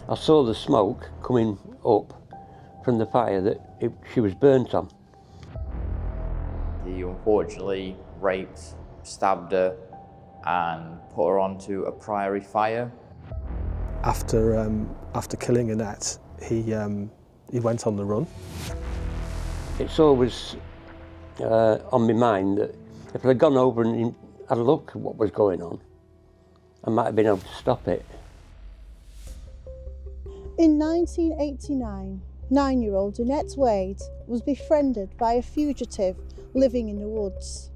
I saw the smoke coming up from the fire that she was burnt on. He unfortunately raped, stabbed her and put her onto a priory fire. After killing Annette, he went on the run. It's always on my mind that if I'd gone over and had a look at what was going on, I might have been able to stop it. In 1989, 9-year-old Annette Wade was befriended by a fugitive living in the woods.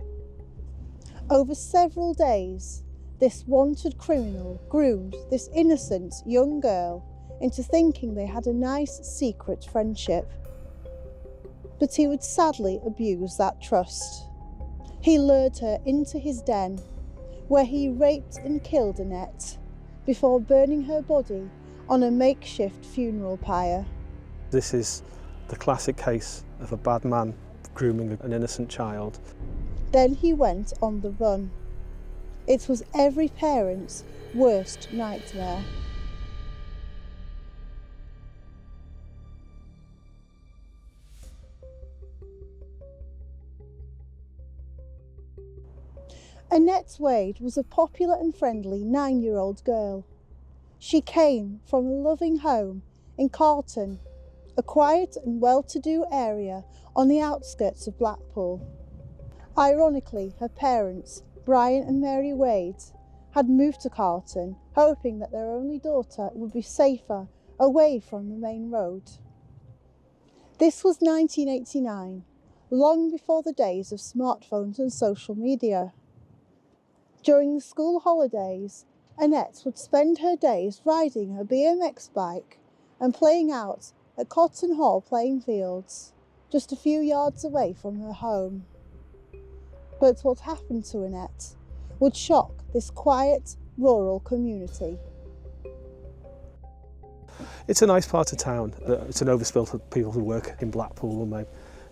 Over several days, this wanted criminal groomed this innocent young girl into thinking they had a nice secret friendship. But he would sadly abuse that trust. He lured her into his den, where he raped and killed Annette before burning her body on a makeshift funeral pyre. This is the classic case of a bad man grooming an innocent child. Then he went on the run. It was every parent's worst nightmare. Annette Wade was a popular and friendly 9-year-old girl. She came from a loving home in Carlton, a quiet and well-to-do area on the outskirts of Blackpool. Ironically, her parents, Brian and Mary Wade, had moved to Carlton, hoping that their only daughter would be safer away from the main road. This was 1989, long before the days of smartphones and social media. During the school holidays, Annette would spend her days riding her BMX bike and playing out at Cotton Hall playing fields, just a few yards away from her home. But what happened to Annette would shock this quiet, rural community. It's a nice part of town. It's an overspill of people who work in Blackpool and they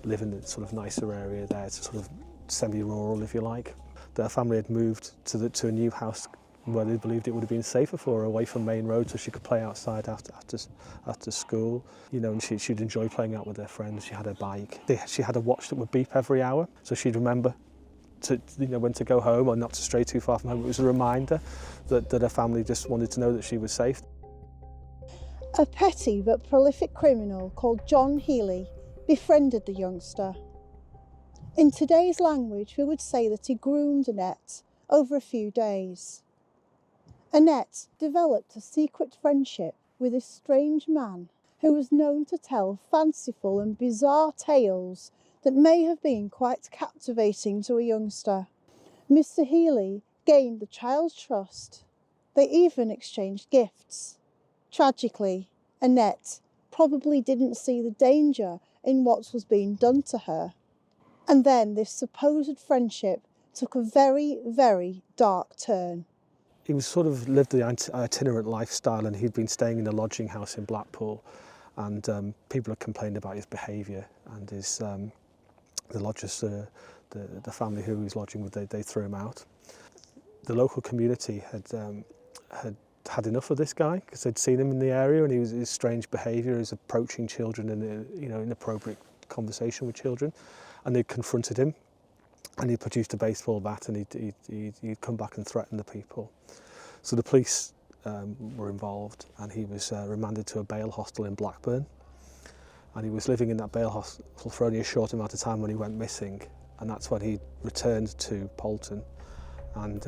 live in a sort of nicer area there. It's sort of semi-rural, if you like. Their family had moved to a new house where they believed it would have been safer for her, away from main road, so she could play outside after school. You know, and she'd enjoy playing out with her friends. She had a bike. She had a watch that would beep every hour, so she'd remember to, you know, when to go home or not to stray too far from home. It was a reminder that her family just wanted to know that she was safe. A petty but prolific criminal called John Healy befriended the youngster. In today's language, we would say that he groomed Annette over a few days. Annette developed a secret friendship with this strange man who was known to tell fanciful and bizarre tales that may have been quite captivating to a youngster. Mr. Healy gained the child's trust. They even exchanged gifts. Tragically, Annette probably didn't see the danger in what was being done to her. And then this supposed friendship took a very, very dark turn. He was sort of lived the itinerant lifestyle, and he'd been staying in a lodging house in Blackpool, and people had complained about his behaviour, and his the lodgers, the family who he was lodging with, they threw him out. The local community had enough of this guy because they'd seen him in the area, and his strange behaviour, his approaching children and inappropriate conversation with children, and they confronted him. And he produced a baseball bat, and he'd come back and threaten the people. So the police were involved, and he was remanded to a bail hostel in Blackburn. And he was living in that bail hostel for only a short amount of time when he went missing. And that's when he returned to Polton and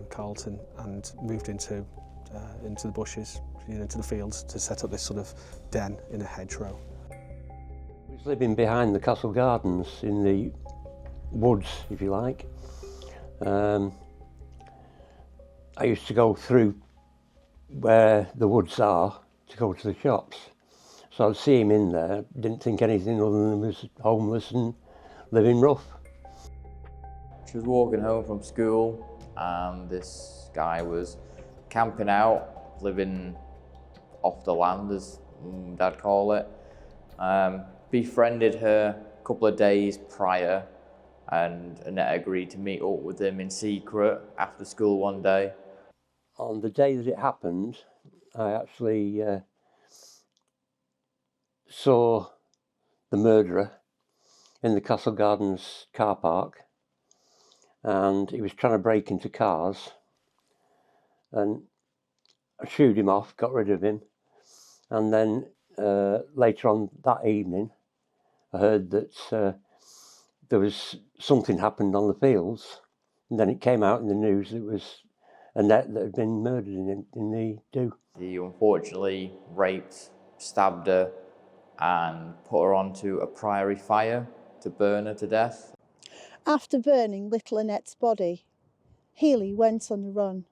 Carlton and moved into the bushes, into the fields, to set up this sort of den in a hedgerow. He was living behind the castle gardens in the woods, if you like. I used to go through where the woods are to go to the shops. So I'd see him in there, didn't think anything other than he was homeless and living rough. She was walking home from school and this guy was camping out, living off the land, as Dad call it. Befriended her a couple of days prior, and Annette agreed to meet up with him in secret after school one day. On the day that it happened, I actually saw the murderer in the Castle Gardens car park, and he was trying to break into cars, and I shooed him off, got rid of him, and then later on that evening I heard that there was something happened on the fields, and then it came out in the news it was Annette that had been murdered in the do. He unfortunately raped, stabbed her, and put her onto a priory fire to burn her to death. After burning little Annette's body, Healy went on the run.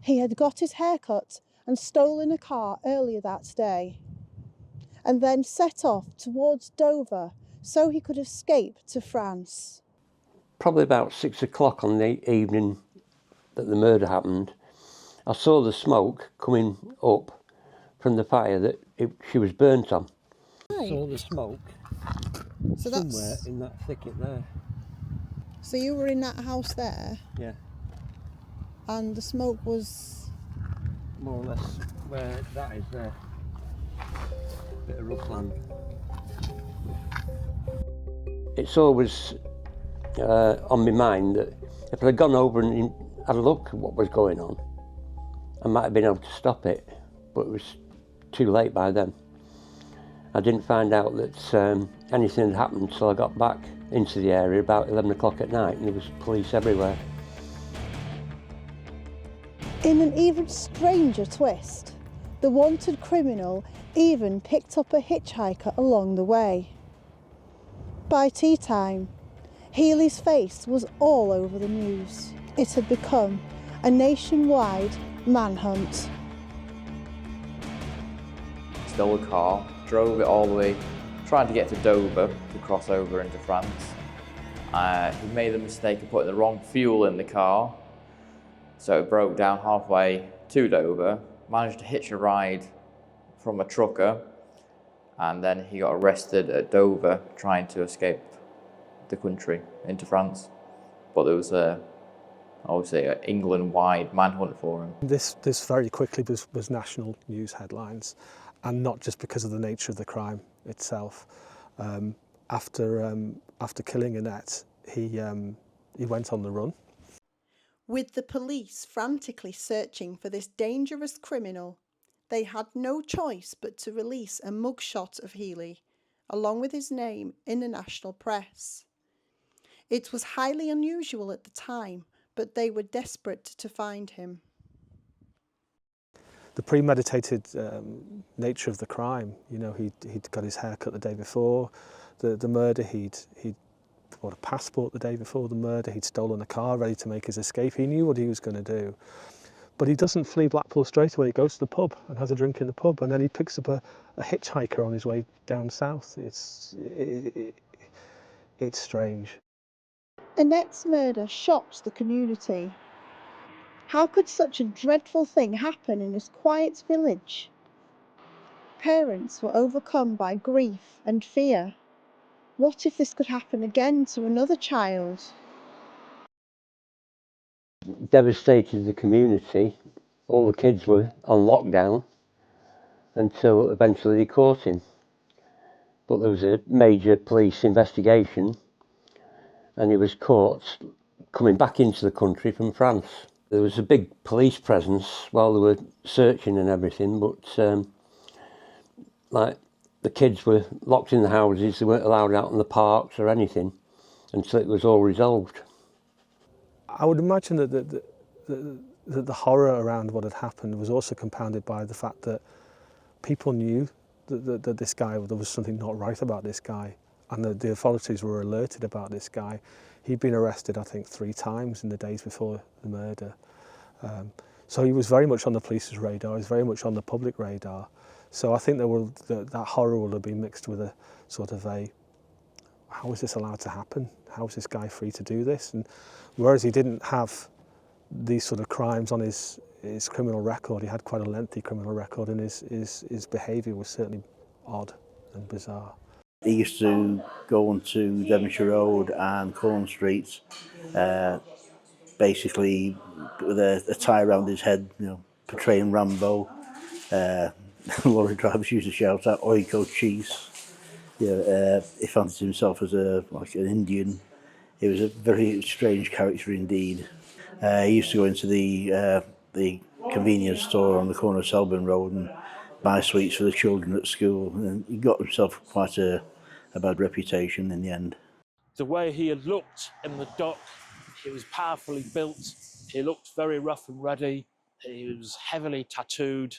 He had got his hair cut and stolen a car earlier that day, and then set off towards Dover so he could escape to France. Probably about 6 o'clock on the evening that the murder happened, I saw the smoke coming up from the fire that she was burnt on. Right. Saw the smoke So somewhere in that thicket there. So you were in that house there, Yeah, and the smoke was... more or less where that is there. Bit of rough land. It's always on my mind that if I'd gone over and had a look at what was going on, I might have been able to stop it, but it was too late by then. I didn't find out that anything had happened until I got back into the area about 11 o'clock at night, and there was police everywhere. In an even stranger twist, the wanted criminal even picked up a hitchhiker along the way. By tea time, Healy's face was all over the news. It had become a nationwide manhunt. Stole a car, drove it all the way, trying to get to Dover to cross over into France. He made the mistake of putting the wrong fuel in the car, so it broke down halfway to Dover, managed to hitch a ride from a trucker, and then he got arrested at Dover trying to escape the country into France. But there was obviously an England-wide manhunt for him. This very quickly was national news headlines, and not just because of the nature of the crime itself. After killing Annette, he went on the run. With the police frantically searching for this dangerous criminal, they had no choice but to release a mugshot of Healy, along with his name, in the national press. It was highly unusual at the time, but they were desperate to find him. The premeditated nature of the crime, you know, he'd got his hair cut the day before the murder, he'd bought a passport the day before the murder, he'd stolen a car ready to make his escape. He knew what he was going to do. But he doesn't flee Blackpool straight away. He goes to the pub and has a drink in the pub, and then he picks up a hitchhiker on his way down south. It's strange. Annette's murder shocked the community. How could such a dreadful thing happen in this quiet village? Parents were overcome by grief and fear. What if this could happen again to another child? Devastated the community. All the kids were on lockdown until eventually they caught him. But there was a major police investigation, and he was caught coming back into the country from France. There was a big police presence while they were searching and everything, but like the kids were locked in the houses, they weren't allowed out in the parks or anything until it was all resolved. I would imagine that the horror around what had happened was also compounded by the fact that people knew that this guy, there was something not right about this guy, and the authorities were alerted about this guy. He'd been arrested, I think, 3 times in the days before the murder. So he was very much on the police's radar, he was very much on the public radar. So I think that horror will have been mixed with a sort of how was this allowed to happen? How was this guy free to do this? And whereas he didn't have these sort of crimes on his criminal record, he had quite a lengthy criminal record, and his behaviour was certainly odd and bizarre. He used to go onto Devonshire Road and Corn Street, basically with a tie around his head, you know, portraying Rambo, lorry drivers used to shout out "Oiko cheese." Yeah, he fancied himself as like an Indian. He was a very strange character indeed. He used to go into the convenience store on the corner of Selborne Road and buy sweets for the children at school, and he got himself quite a bad reputation in the end. The way he had looked in the dock, he was powerfully built, he looked very rough and ready, he was heavily tattooed,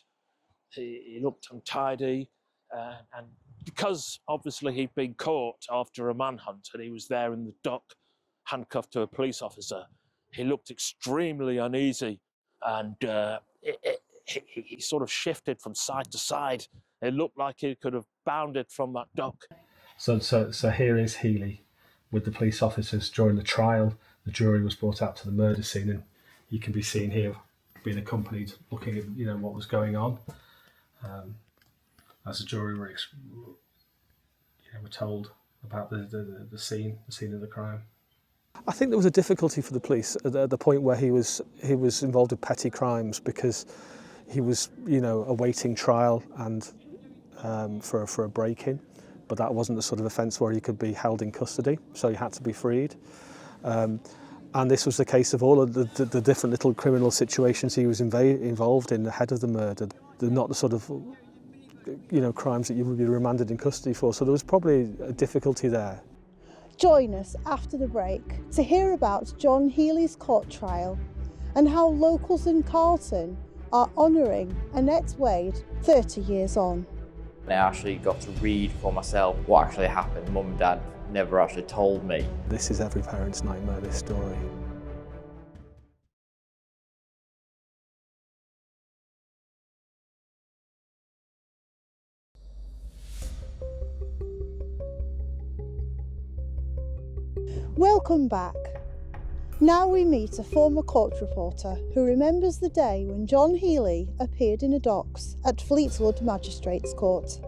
he looked untidy, and because obviously he'd been caught after a manhunt and he was there in the dock handcuffed to a police officer, he looked extremely uneasy, and he sort of shifted from side to side. It looked like he could have bounded from that dock. So here is Healy with the police officers during the trial. The jury was brought out to the murder scene, and you can be seen here being accompanied, looking at what was going on. As the jury were told about the scene of the crime. I think there was a difficulty for the police at the point where he was involved in petty crimes, because he was awaiting trial and for a break-in, but that wasn't the sort of offence where he could be held in custody, so he had to be freed. And this was the case of all of the different little criminal situations he was involved in ahead of the murder. They're not the sort of crimes that you would be remanded in custody for, so there was probably a difficulty there. Join us after the break to hear about John Healy's court trial and how locals in Carlton are honouring Annette Wade 30 years on. I actually got to read for myself what actually happened. Mum and Dad never actually told me. This is every parent's nightmare, this story. Welcome back. Now we meet a former court reporter who remembers the day when John Healy appeared in the docks at Fleetwood Magistrates Court.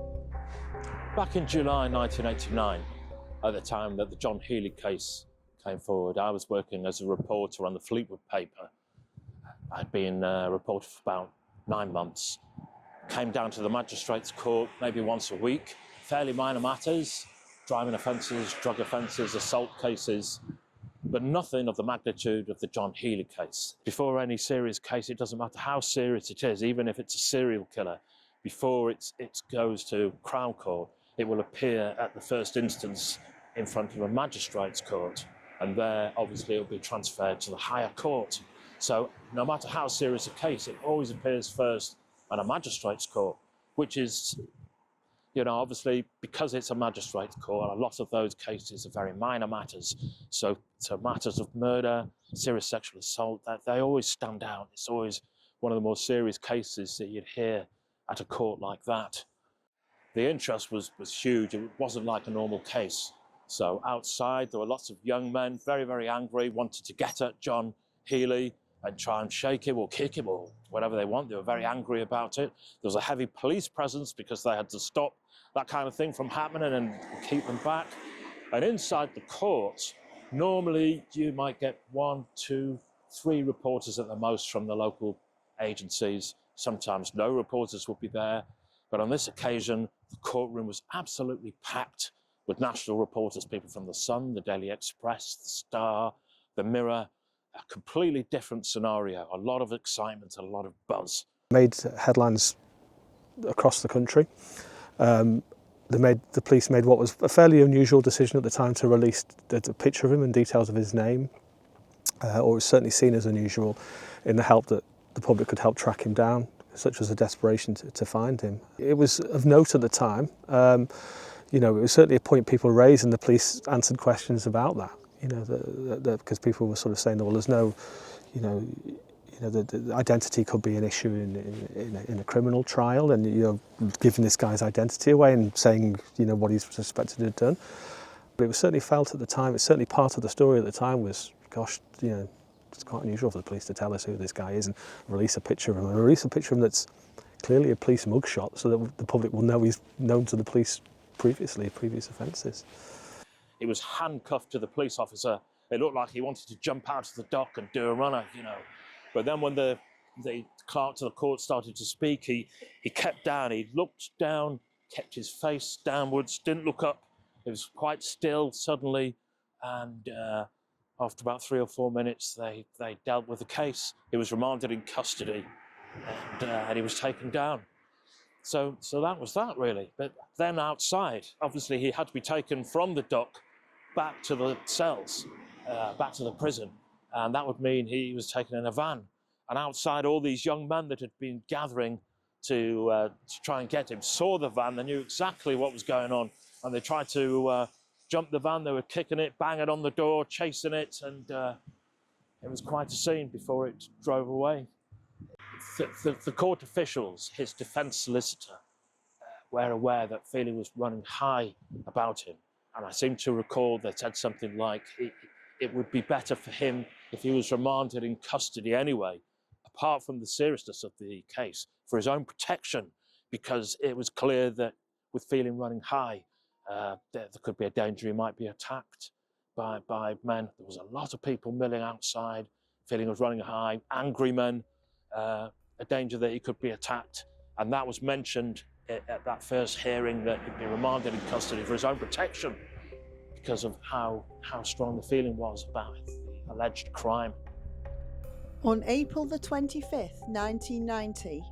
Back in July 1989, at the time that the John Healy case came forward, I was working as a reporter on the Fleetwood paper. I'd been a reporter for about 9 months. Came down to the Magistrates Court maybe once a week, fairly minor matters, driving offences, drug offences, assault cases, but nothing of the magnitude of the John Healy case. Before any serious case, it doesn't matter how serious it is, even if it's a serial killer, before it goes to Crown Court, it will appear at the first instance in front of a magistrate's court, and there obviously it will be transferred to the higher court. So no matter how serious a case, it always appears first at a magistrate's court, which is, obviously, because it's a magistrate's court, a lot of those cases are very minor matters. So matters of murder, serious sexual assault, they always stand out. It's always one of the more serious cases that you'd hear at a court like that. The interest was huge. It wasn't like a normal case. So outside, there were lots of young men, very, very angry, wanted to get at John Healy and try and shake him or kick him or whatever they want. They were very angry about it. There was a heavy police presence because they had to stop that kind of thing from happening and keep them back. And inside the court, normally you might get 1, 2, 3 reporters at the most from the local agencies. Sometimes no reporters would be there. But on this occasion, the courtroom was absolutely packed with national reporters, people from The Sun, the Daily Express, the Star, the Mirror. A completely different scenario, a lot of excitement, a lot of buzz. Made headlines across the country. The police made what was a fairly unusual decision at the time to release the picture of him and details of his name, or it was certainly seen as unusual in the help that the public could help track him down, such as a desperation to find him. It was of note at the time. It was certainly a point people raised, and the police answered questions about that. Because people were sort of saying, well, there's no, the identity could be an issue in a criminal trial, and giving this guy's identity away and saying what he's suspected to have done. But it was certainly felt at the time. It's certainly part of the story at the time was, gosh, it's quite unusual for the police to tell us who this guy is and release a picture of him. And release a picture of him that's clearly a police mugshot, so that the public will know he's known to the police previous offences. He was handcuffed to the police officer. It looked like he wanted to jump out of the dock and do a runner, But then when the the clerk to the court started to speak, he kept down. He looked down, kept his face downwards, didn't look up. It was quite still suddenly, and after about 3 or 4 minutes, they dealt with the case. He was remanded in custody, and he was taken down. So that was that, really. But then outside, obviously, he had to be taken from the dock back to the cells, back to the prison, and that would mean he was taken in a van. And outside, all these young men that had been gathering to try and get him saw the van. They knew exactly what was going on, and they tried to jump the van. They were kicking it, banging on the door, chasing it, and it was quite a scene before it drove away. The court officials, his defence solicitor, were aware that feeling was running high about him. And I seem to recall they said something like, it would be better for him if he was remanded in custody anyway, apart from the seriousness of the case, for his own protection, because it was clear that with feeling running high, there could be a danger he might be attacked by men. There was a lot of people milling outside, feeling was running high, angry men, a danger that he could be attacked. And that was mentioned at that first hearing, that he'd be remanded in custody for his own protection because of how strong the feeling was about the alleged crime. On April the 25th, 1990,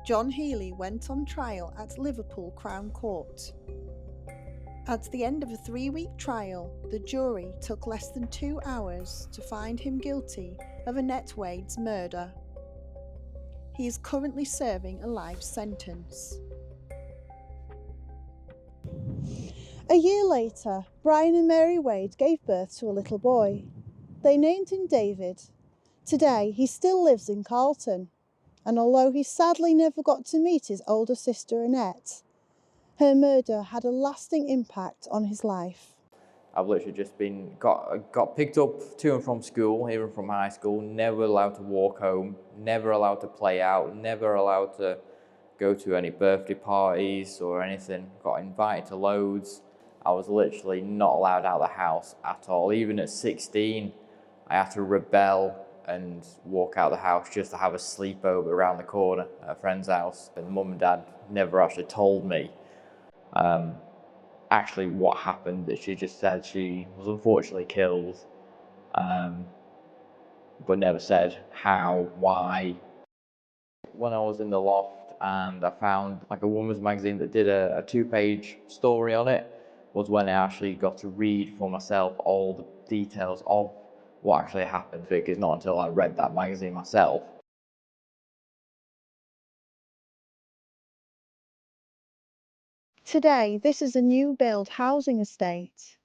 John Healey went on trial at Liverpool Crown Court. At the end of a 3-week trial, the jury took less than 2 hours to find him guilty of Annette Wade's murder. He is currently serving a life sentence. A year later, Brian and Mary Wade gave birth to a little boy. They named him David. Today, he still lives in Carlton, and although he sadly never got to meet his older sister Annette, her murder had a lasting impact on his life. I've literally just got picked up to and from school, even from high school, never allowed to walk home, never allowed to play out, never allowed to go to any birthday parties or anything. Got invited to loads. I was literally not allowed out of the house at all. Even at 16, I had to rebel and walk out of the house just to have a sleepover around the corner at a friend's house. And mum and dad never actually told me actually what happened. That she just said she was unfortunately killed, but never said how, why. When I was in the loft and I found like a woman's magazine that did a 2-page story on it, was when I actually got to read for myself all the details of what actually happened, because not until I read that magazine myself. Today, this is a new build housing estate.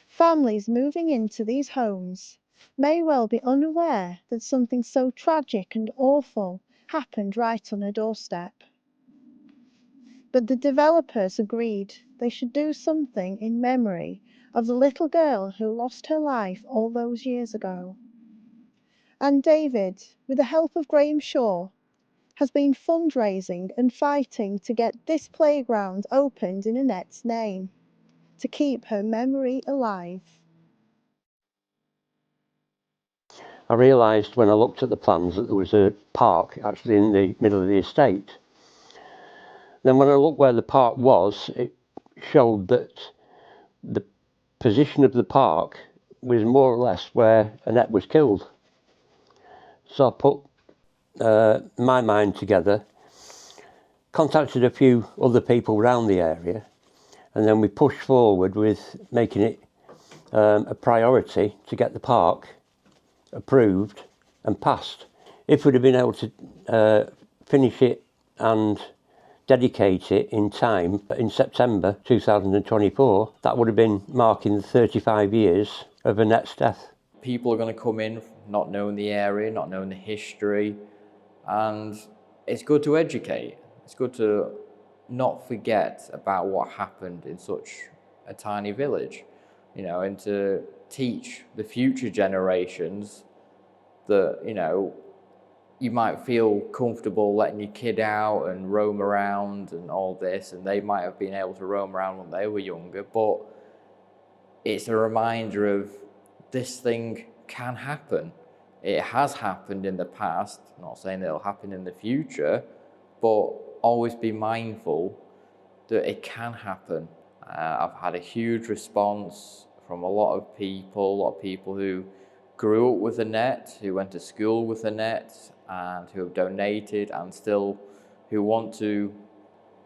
Families moving into these homes may well be unaware that something so tragic and awful happened right on a doorstep. But the developers agreed they should do something in memory of the little girl who lost her life all those years ago. And David, with the help of Graham Shaw, has been fundraising and fighting to get this playground opened in Annette's name, to keep her memory alive. I realised when I looked at the plans that there was a park actually in the middle of the estate. Then when I looked where the park was, it showed that the position of the park was more or less where Annette was killed. So I put my mind together, contacted a few other people around the area, and then we pushed forward with making it a priority to get the park approved and passed. If we'd have been able to finish it and dedicate it in time in September 2024, that would have been marking the 35 years of Annette's death. People are going to come in not knowing the area, not knowing the history, and it's good to educate. It's good to not forget about what happened in such a tiny village, and to teach the future generations that, you might feel comfortable letting your kid out and roam around and all this, and they might have been able to roam around when they were younger, but it's a reminder of this thing can happen. it has happened in the past, I'm not saying it'll happen in the future, but always be mindful that it can happen. I've had a huge response from a lot of people who grew up with Annette, who went to school with Annette, and who have donated and still who want to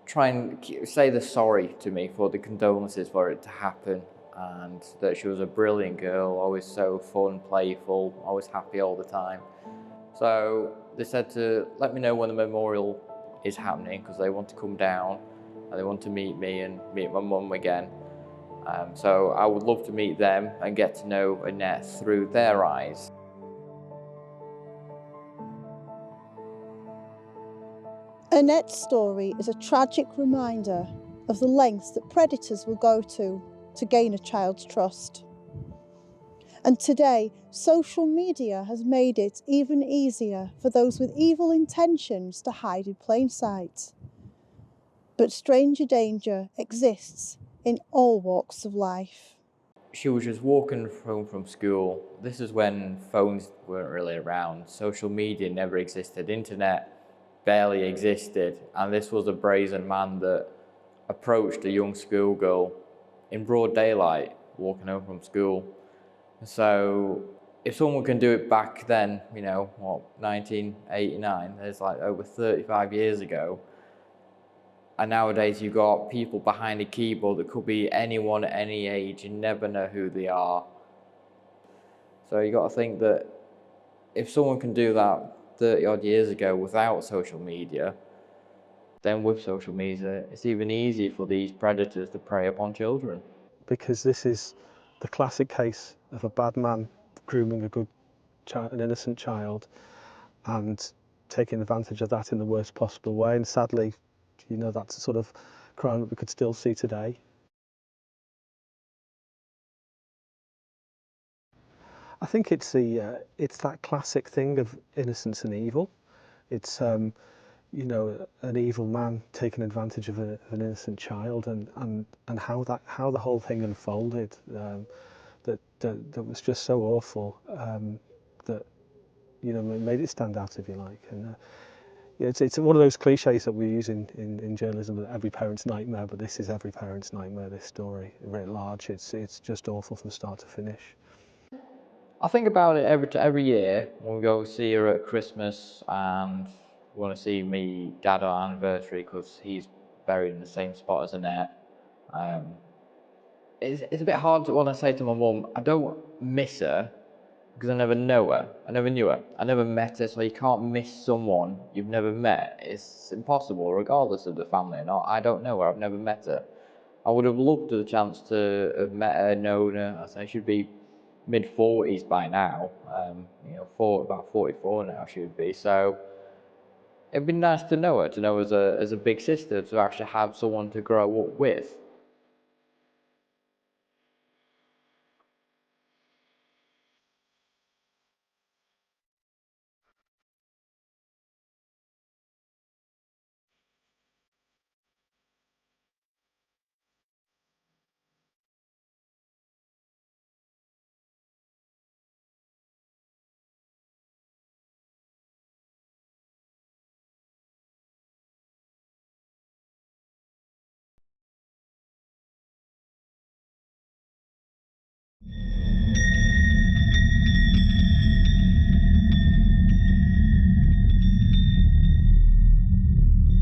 try and say the sorry to me for the condolences for it to happen, and that she was a brilliant girl, always so fun, playful, always happy all the time. So they said to let me know when the memorial is happening, because they want to come down and they want to meet me and meet my mum again. So I would love to meet them and get to know Annette through their eyes. Annette's story is a tragic reminder of the lengths that predators will go to gain a child's trust. And today, social media has made it even easier for those with evil intentions to hide in plain sight. But stranger danger exists in all walks of life. She was just walking home from school. This is when phones weren't really around. Social media never existed. Internet barely existed. And this was a brazen man that approached a young schoolgirl in broad daylight, walking home from school. So if someone can do it back then, 1989, it's like over 35 years ago. And nowadays you've got people behind a keyboard that could be anyone at any age. You never know who they are. So you got to think that if someone can do that 30 odd years ago without social media, then with social media, it's even easier for these predators to prey upon children. Because this is the classic case of a bad man grooming a good child, an innocent child, and taking advantage of that in the worst possible way. And sadly, that's a sort of crime that we could still see today. I think it's that classic thing of innocence and evil. It's an evil man taking advantage of an innocent child, and how the whole thing unfolded. That was just so awful, that it made it stand out, if you like. And it's one of those cliches that we use in journalism, that every parent's nightmare, but this is every parent's nightmare, this story writ large. It's just awful from start to finish. I think about it every year when we go see her at Christmas, and we want to see me dad on our anniversary because he's buried in the same spot as Annette. It's a bit hard to want to say to my mum, I don't miss her because I never know her. I never knew her. I never met her, so you can't miss someone you've never met. It's impossible, regardless of the family or not. I don't know her. I've never met her. I would have loved the chance to have met her, known her. I say she'd be mid-40s by now. About 44 now she would be. So it'd be nice to know her as a big sister, to actually have someone to grow up with.